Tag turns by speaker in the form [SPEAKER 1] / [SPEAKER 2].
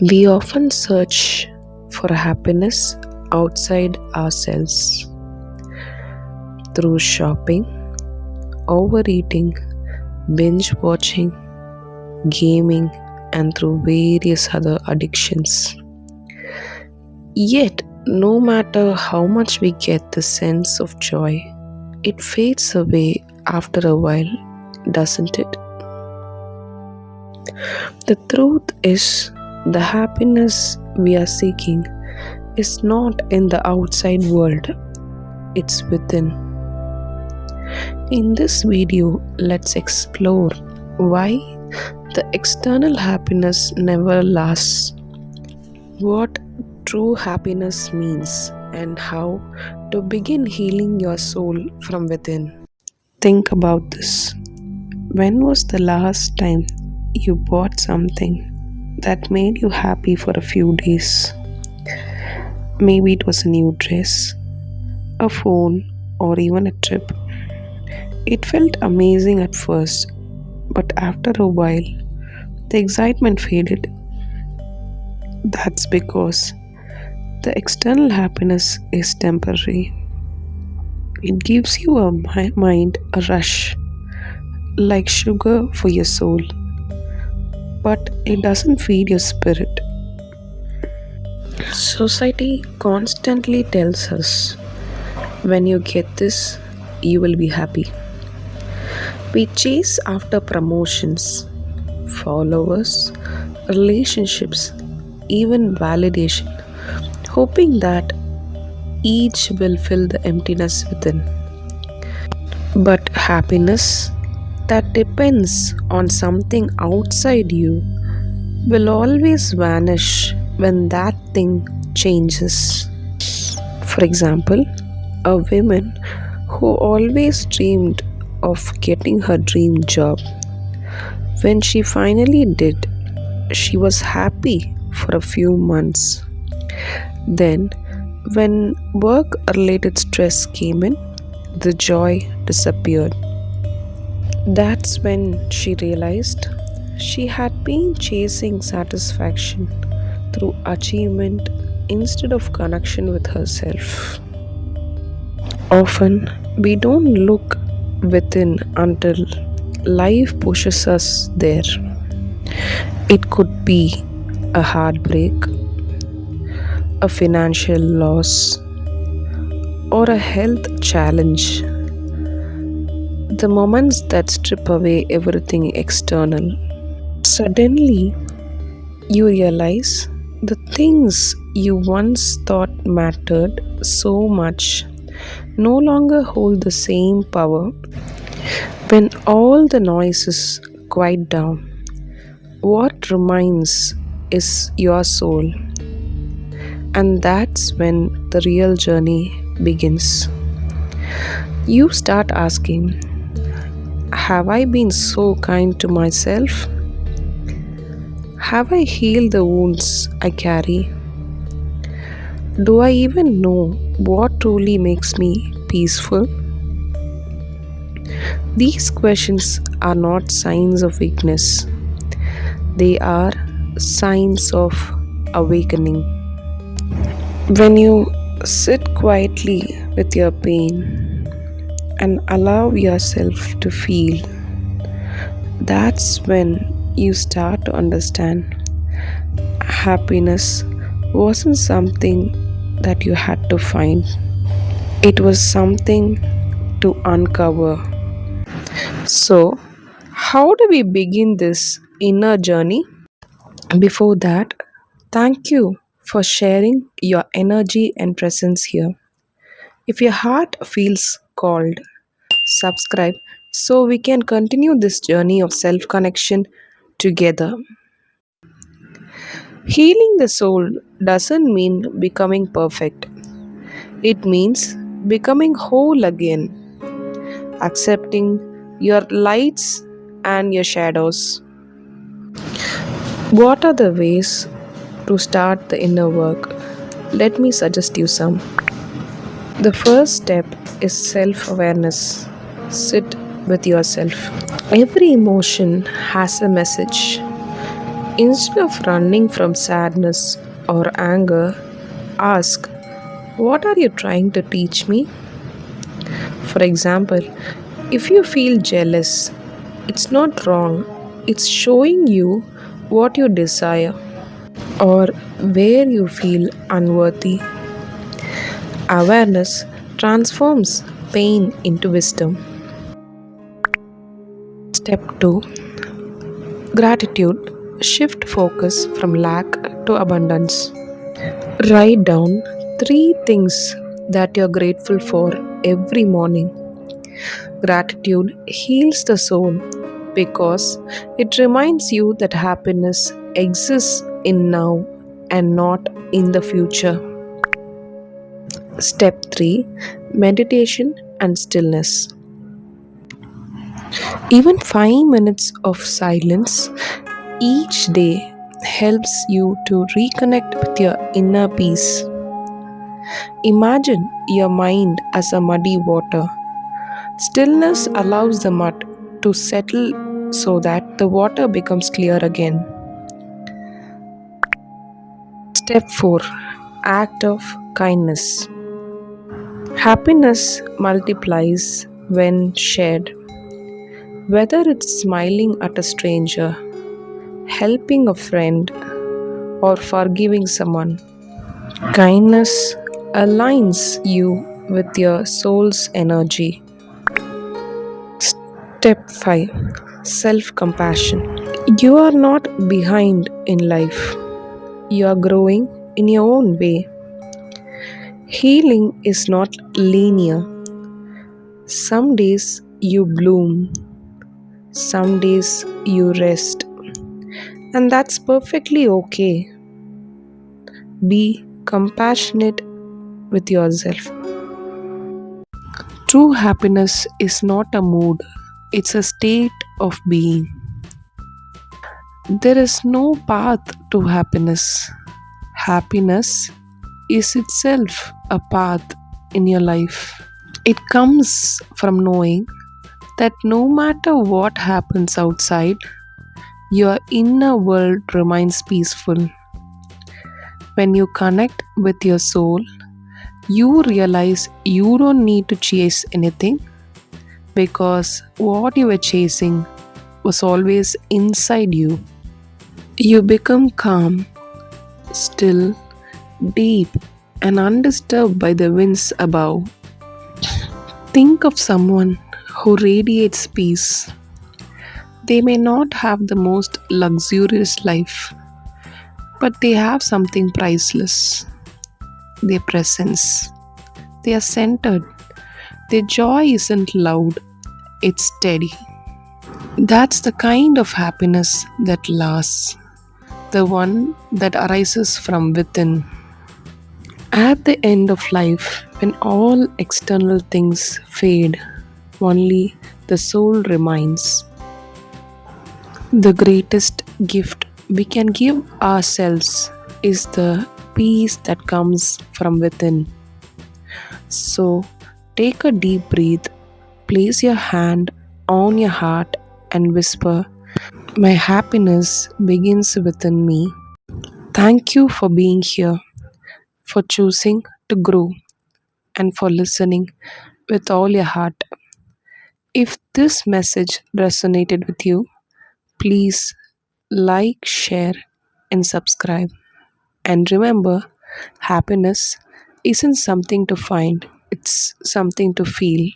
[SPEAKER 1] We often search for happiness outside ourselves through shopping, overeating, binge watching, gaming, and through various other addictions. Yet, no matter how much we get the sense of joy, it fades away after a while, doesn't it? The truth is, the happiness we are seeking is not in the outside world, it's within. In this video, let's explore why the external happiness never lasts, what true happiness means, and how to begin healing your soul from within. Think about this. When was the last time you bought something that made you happy for a few days? Maybe it was a new dress, a phone, or even a trip. It felt amazing at first, but after a while, the excitement faded. That's because the external happiness is temporary. It gives you a mind a rush, like sugar for your soul, but it doesn't feed your spirit. Society constantly tells us when you get this, you will be happy. We chase after promotions, followers, relationships, even validation, hoping that each will fill the emptiness within. But happiness that depends on something outside you will always vanish when that thing changes. For example, a woman who always dreamed of getting her dream job. When she finally did, she was happy for a few months. Then, when work related stress came in, the joy disappeared. That's when she realized she had been chasing satisfaction through achievement instead of connection with herself. Often, we don't look within until life pushes us there. It could be a heartbreak, a financial loss, or a health challenge. The moments that strip away everything external. Suddenly, you realize the things you once thought mattered so much no longer hold the same power. When all the noises quiet down, what remains is your soul, and that's when the real journey begins. You start asking, have I been so kind to myself? Have I healed the wounds I carry? Do I even know what truly makes me peaceful? These questions are not signs of weakness, they are signs of awakening. When you sit quietly with your pain and allow yourself to feel, that's when you start to understand happiness wasn't something that you had to find, it was something to uncover. So, how do we begin this inner journey? Before that, thank you for sharing your energy and presence here. If your heart feels called, subscribe so we can continue this journey of self connection together. Healing the soul doesn't mean becoming perfect, it means becoming whole again, accepting your lights and your shadows. What are the ways to start the inner work? Let me suggest you some. The first step is self awareness. Sit with yourself. Every emotion has a message. Instead of running from sadness or anger, ask, what are you trying to teach me? For example, if you feel jealous, it's not wrong, it's showing you what you desire. Or where you feel unworthy. Awareness transforms pain into wisdom. Step 2, Gratitude. Shift focus from lack to abundance. Write down 3 things that you're grateful for every morning. Gratitude heals the soul because it reminds you that happiness exists in now and not in the future. Step 3, Meditation and stillness. Even 5 minutes of silence each day helps you to reconnect with your inner peace. Imagine your mind as a muddy water. Stillness allows the mud to settle so that the water becomes clear again. Step 4, Act of kindness. Happiness multiplies when shared. Whether it's smiling at a stranger, helping a friend, or forgiving someone, kindness aligns you with your soul's energy. Step 5, Self compassion. You are not behind in life, you are growing in your own way. Healing is not linear. Some days you bloom, some days you rest, and that's perfectly okay. Be compassionate with yourself. True happiness is not a mood, it's a state of being. There is no path to happiness. Happiness is itself a path in your life. It comes from knowing that no matter what happens outside, your inner world remains peaceful. When you connect with your soul, you realize you don't need to chase anything because what you were chasing was always inside you. You become calm, still, deep, and undisturbed by the winds above. Think of someone who radiates peace. They may not have the most luxurious life, but they have something priceless, their presence. They are centered. Their joy isn't loud, it's steady. That's the kind of happiness that lasts, the one that arises from within. At the end of life, when all external things fade, only the soul remains. The greatest gift we can give ourselves is the peace that comes from within. So, take a deep breath, place your hand on your heart, and whisper, my happiness begins within me. Thank you for being here, for choosing to grow, and for listening with all your heart. If this message resonated with you, please like, share, and subscribe. And remember, happiness isn't something to find, it's something to feel.